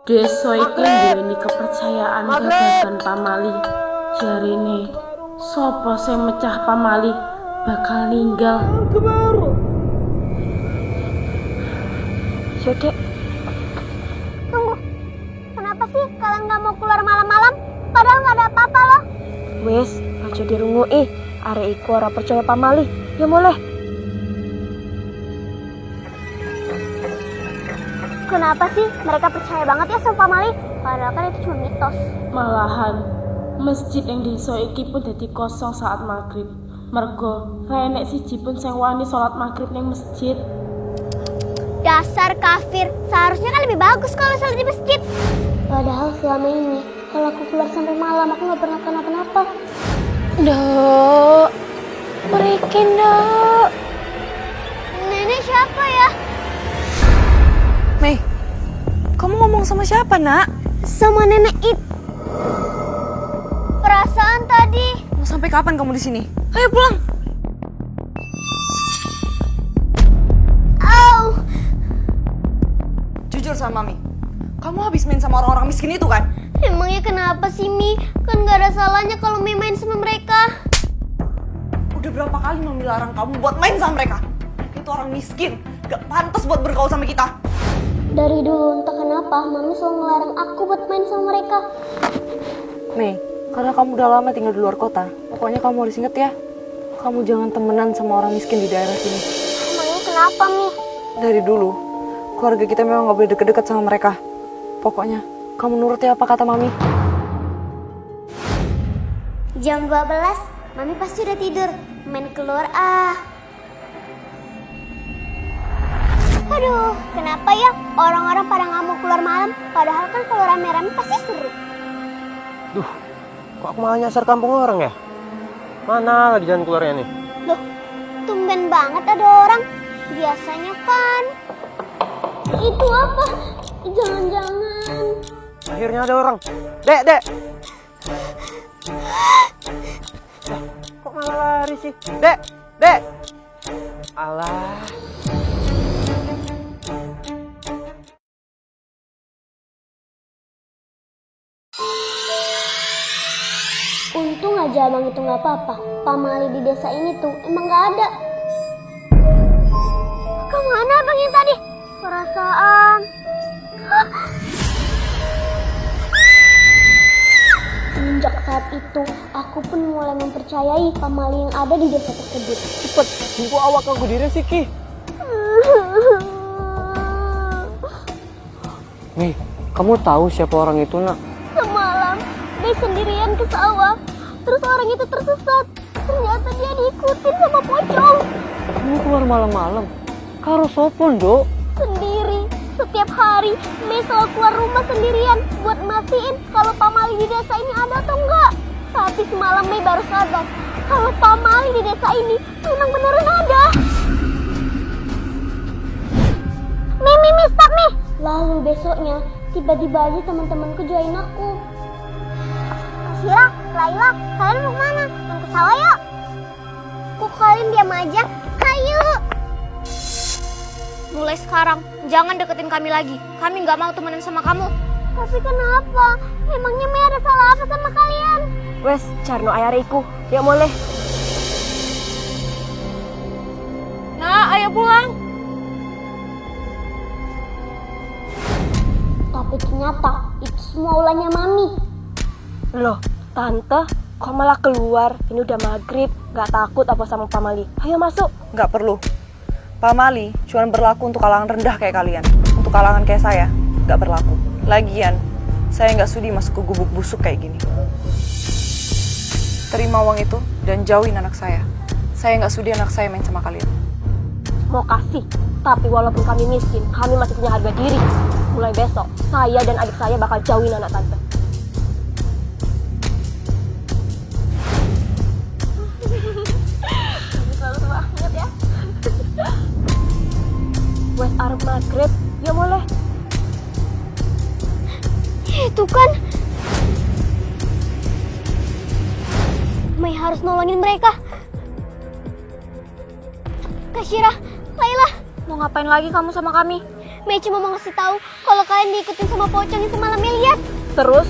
Desa iki nduweni kepercayaan babagan pamali. Jarine sapa sing mecah pamali bakal ninggal. Dek, Tunggu, kenapa sih kalian nggak mau keluar malam-malam? Padahal nggak ada apa-apa loh. wes aja dirungui. Arek iku ora percaya pamali. Ya boleh. Kenapa sih mereka percaya banget ya sama pamali? Padahal kan itu cuma mitos. Malahan masjid yang desa iki pun dadi kosong saat maghrib. Mergo ra enek siji pun sing wani salat maghrib ning masjid. Dasar kafir, seharusnya kan lebih bagus kalau salat di masjid. Padahal selama ini kalau aku keluar sampai malam aku nggak pernah kenapa-napa. Dok, berikin dok. Nenek siapa ya? Mei, kamu ngomong sama siapa nak? Sama nenek Perasaan tadi. Mau sampai kapan kamu di sini? Ayo pulang. Au. Jujur sama Mami, kamu habis main sama orang-orang miskin itu kan? Emangnya kenapa sih Mi? Kan gak ada salahnya kalau Mi main sama mereka. Udah berapa kali Mami larang kamu buat main sama mereka? Mereka itu orang miskin, gak pantas buat bergaul sama kita. Dari dulu entah kenapa Mami selalu ngelarang aku buat main sama mereka. Mei, karena kamu udah lama tinggal di luar kota, pokoknya kamu harus inget ya, kamu jangan temenan sama orang miskin di daerah sini. Emangnya kenapa Mi? Dari dulu, keluarga kita memang gak boleh deket-deket sama mereka. Pokoknya, kamu nurut ya apa kata Mami. Jam 12, Mami pasti udah tidur. Main keluar Aduh, kenapa ya orang-orang pada nggak mau keluar malam? Padahal kan kalau rame-rame pasti seru. Duh, kok aku malah nyasar kampung orang ya? Mana lagi jalan keluarnya nih? Loh, tumben banget ada orang. Biasanya kan... Itu apa? Jangan-jangan... Akhirnya ada orang. Dek! Lah, kok malah lari sih? Dek! Alah. Untung aja abang itu nggak apa-apa. Pamali di desa ini tuh emang nggak ada. Kemana abang yang tadi? Perasaan... Semenjak saat itu, aku pun mulai mempercayai pamali yang ada di desa tersebut. Cepet, jumpu awak aku di resiki. Nih, kamu tahu siapa orang itu, nak? Semalam, dia sendirian ke sawah. Terus orang itu tersesat. Ternyata dia diikutin sama pocong. Kamu keluar malam-malam? Karo sopon, Dok? Sendiri. Setiap hari, Mei selalu keluar rumah sendirian buat mastiin kalau pamali di desa ini ada atau enggak. Tapi semalam Mei baru sadar kalau pamali di desa ini memang beneran ada. Mi, stop Mi. Lalu besoknya, tiba-tiba aja teman-temanku join aku. Syira, Laila, kalian mau kemana? Mau ke sawah yuk. Kok kalian diam aja? Ayo. Mulai sekarang, jangan deketin kami lagi. Kami nggak mau temenan sama kamu. Tapi kenapa? Emangnya Mei ada salah apa sama kalian? Wes, carno ayariku. Ya boleh. Nah, ayo pulang. Tapi ternyata itu semua ulahnya Mami. Loh, tante, kok malah keluar? Ini udah maghrib, gak takut apa sama pamali? Ayo masuk. Gak perlu. Pamali cuma berlaku untuk kalangan rendah kayak kalian. Untuk kalangan kayak saya, gak berlaku. Lagian, saya gak sudi masuk ke gubuk busuk kayak gini. Terima uang itu dan jauhin anak saya. Saya gak sudi anak saya main sama kalian. Mau kasih, tapi walaupun kami miskin, kami masih punya harga diri. Mulai besok, saya dan adik saya bakal jauhin anak tante. Wes arep maghrib, ya boleh. Itu kan Mei harus nolongin mereka. Kak Syira, Laila, Mau ngapain lagi kamu sama kami? Mei cuma mau ngasih tahu kalau kalian diikutin sama pocong yang semalam Mei lihat. Terus,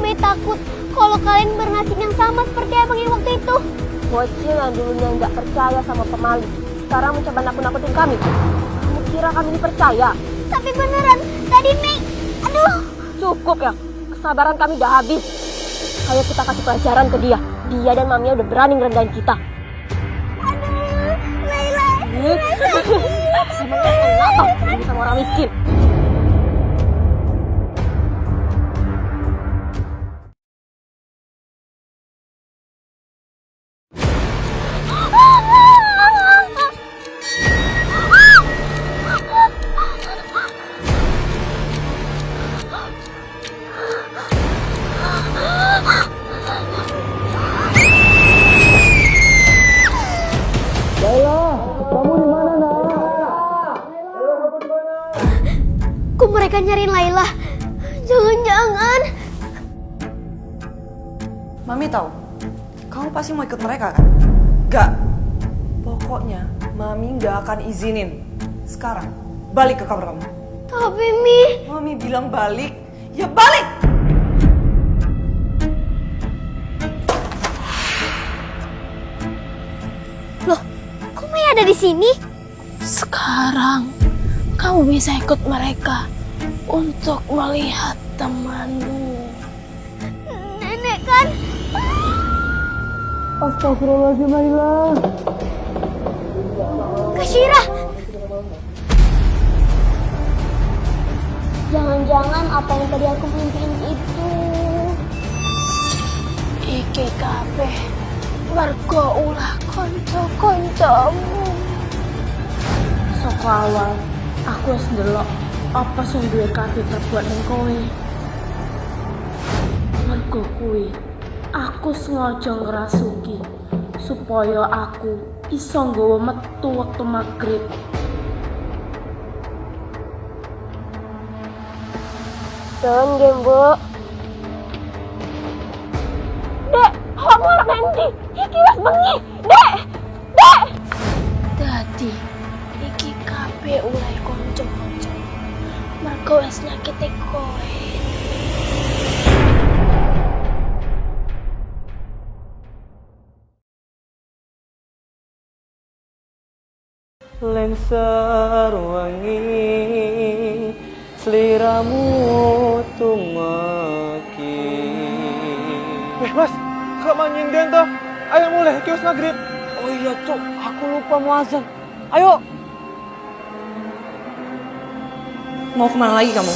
Mei takut kalau kalian bernasib yang sama seperti abang yang waktu itu. bocil yang dulunya nggak percaya sama pemali, sekarang mencoba nakut-nakutin kami. Kamu kira kami dipercaya? Tapi beneran, tadi Mei, aduh. Cukup ya, kesabaran kami udah habis. Ayo kita kasih pelajaran ke dia. Dia dan maminya udah berani ngerendahin kita. Aduh, Laila. Emang enak toh jadi sama orang miskin. Kok mereka nyariin Laila? Jangan-jangan. Mami tahu, kamu pasti mau ikut mereka kan? Gak. Pokoknya Mami gak akan izinin. Sekarang, balik ke kamar kamu. Tapi Mi. Mami bilang balik, ya balik! Loh, kok Mei ada di sini? Sekarang kamu bisa ikut mereka untuk melihat temanmu. Nenek kan? Astagfirullahaladzim, Laila. Kak Syira. Jangan-jangan apa yang tadi aku mimpiin itu. Iki kabeh mergo ulah kanca-kancamu. Saka awal aku wis ndelok apa sing duwe kabeh perbuat ning kowe. Mergo kuwi aku sengaja ngrasuki supaya aku iso nggawa metu waktu maghrib. Sun Gembo. Dek, kamu anak nanti. Iki wis bengi. Dek! Dek! Dadi iki kabeh ulah kanca-kanca. Mergo wis nyakiti kowe. Lengser wangi seliramu tumaki. Mas, gak manyinden toh? Ayo mulai kios maghrib. Oh iya, Cuk. Aku lupa mau azan. Ayo. Mau kemana lagi kamu?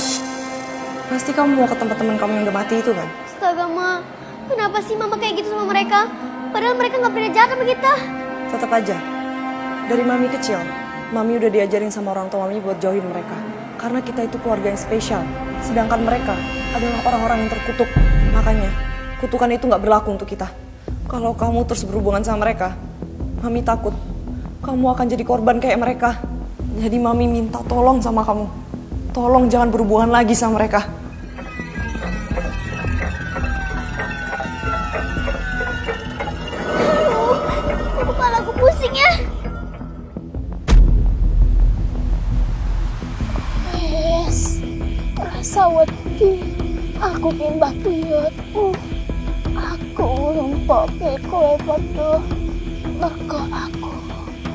Pasti kamu mau ke tempat teman kamu yang udah mati itu kan? Astaga, Ma. Kenapa sih Mama kayak gitu sama mereka? Padahal mereka nggak pernah jahat sama kita. Tetap aja. Dari Mami kecil, Mami udah diajarin sama orang tua Mami buat jauhin mereka. Karena kita itu keluarga yang spesial. Sedangkan mereka adalah orang-orang yang terkutuk. Makanya, kutukan itu nggak berlaku untuk kita. Kalau kamu terus berhubungan sama mereka, Mami takut kamu akan jadi korban kayak mereka. Jadi Mami minta tolong sama kamu. Tolong jangan berhubungan lagi sama mereka. Kepala aku pusing ya. Wes, rasa wedi. Aku pimbah tuyutmu. Aku lumpuke kowe padha. Mergo aku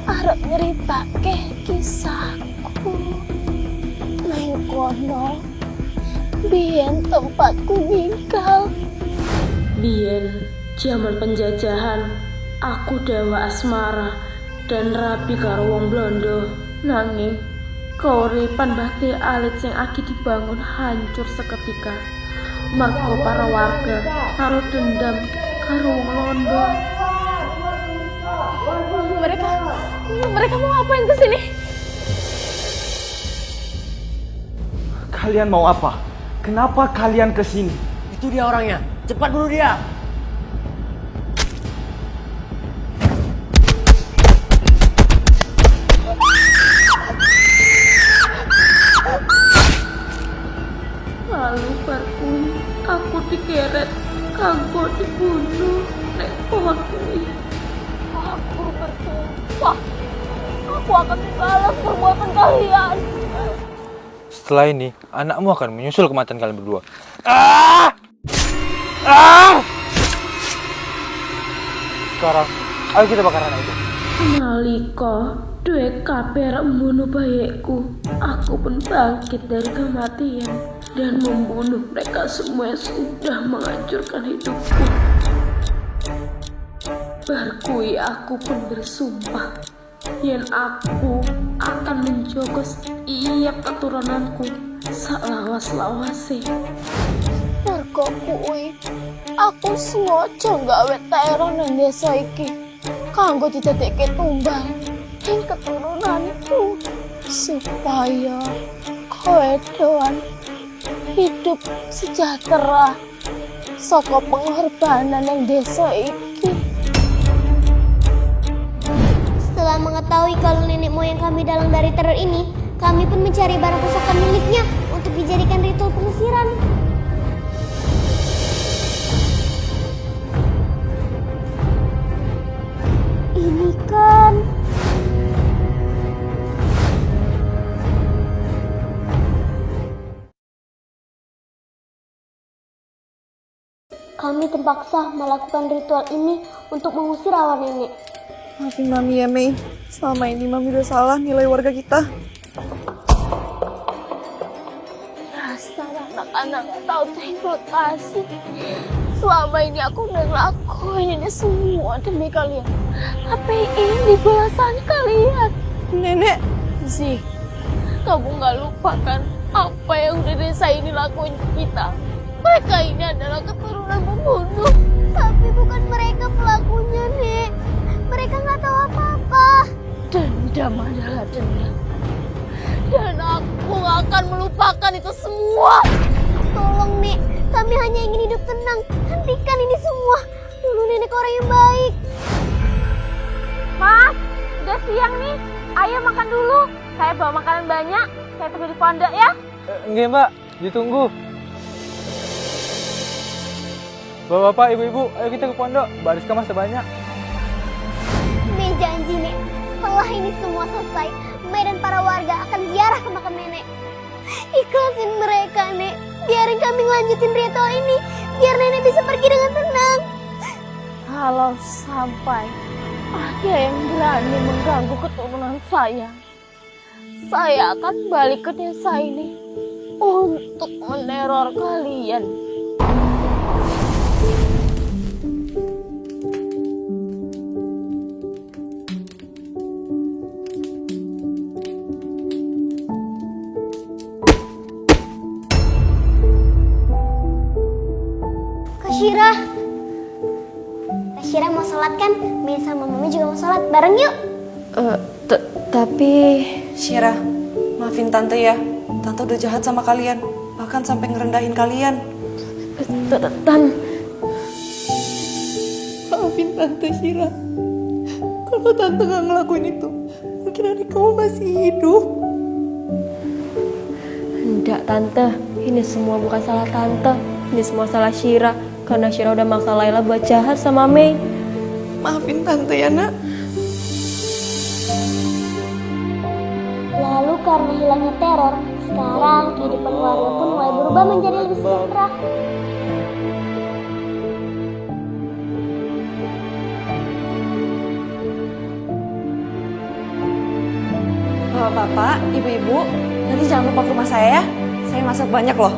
arep nyeritake kisahku. Nang kono biyen tempatku ninggal. Biyen zaman penjajahan aku dewa asmara dan rabi karo wong Blondo. Nanging kauripan bakti alit sing agi dibangun hancur seketika. Mergo para warga karo dendam karo wong Londo. Mereka mau ngapain kesini? Kalian mau apa? Kenapa kalian kesini? Itu dia orangnya. Cepat bunuh dia. Lalu barkui aku digeret kanggo dibunuh nek pohon kuwi. Aku bersumpah aku akan membalas perbuatan kalian. Setelah ini, anakmu akan menyusul kematian kalian berdua. Ah! Ah! Sekarang, ayo kita bakar anak itu. Nalika duwe kabar membunuh bayiku, aku pun bangkit dari kematian dan membunuh mereka semua yang sudah menghancurkan hidupku. Berkui aku pun bersumpah yen aku akan menjaga setiap keturunanku salawas-lawase. Mergo kuwi aku sengaja gawe teror nang desa iki kanggo ditetekke tumbal ing keturunanku supaya kowe doan hidup sejahtera saka pengorbanan yang desa iki. Setelah mengetahui kalau nenek moyang kami dalang dari teror ini, kami pun mencari barang pusaka miliknya untuk dijadikan ritual pengusiran. Ini kan kami terpaksa melakukan ritual ini untuk mengusir awan nenek. Maafin Mami ya, Mei. Selama ini Mami udah salah nilai warga kita. Dasar anak-anak gak tahu terima kasih. Selama ini aku udah ngelakuin ini semua demi kalian. Tapi ini balasan kalian. Nenek, Zik, kamu gak lupa kan apa yang udah desa ini lakuin ke kita? Mereka ini adalah keturunan pembunuh. Tapi bukan mereka pelakunya, Nek. Mereka nggak tahu apa-apa. Dendam adalah dendam. Dan aku gak akan melupakan itu semua. Tolong, Nek. Kami hanya ingin hidup tenang. Hentikan ini semua. Dulu nenek orang yang baik. Mas, udah siang nih. Ayo makan dulu. Saya bawa makanan banyak. Saya tunggu di pondok ya. Enggak mbak, ditunggu. Bapak-bapak, ibu-ibu, ayo kita ke pondok. Mbak Rizka masih banyak. Mei janji, Nek. Setelah ini semua selesai, Mei dan para warga akan ziarah ke makam nenek. Ikhlasin mereka, Nek. Biarin kami ngelanjutin ritual ini. Biar nenek bisa pergi dengan tenang. Kalau sampai ada yang berani mengganggu keturunan saya akan balik ke desa ini untuk meneror kalian. Kak Syira mau sholat kan? Mei sama Mami juga mau sholat. Bareng yuk. Tapi Syira, maafin Tante ya. Tante udah jahat sama kalian, bahkan sampai ngerendahin kalian. Maafin Tante Syira. Kalau Tante gak ngelakuin itu, mungkin adik kamu masih hidup. Enggak, Tante. Ini semua bukan salah Tante. Ini semua salah Syira. Karena Syira udah maksa Laila buat jahat sama Mei. Maafin Tante ya, Nak. Lalu karena hilangnya teror, sekarang kehidupan warga pun mulai berubah menjadi lebih sejahtera. Bapak-bapak, ibu-ibu, nanti jangan lupa ke rumah saya ya. Saya masak banyak loh.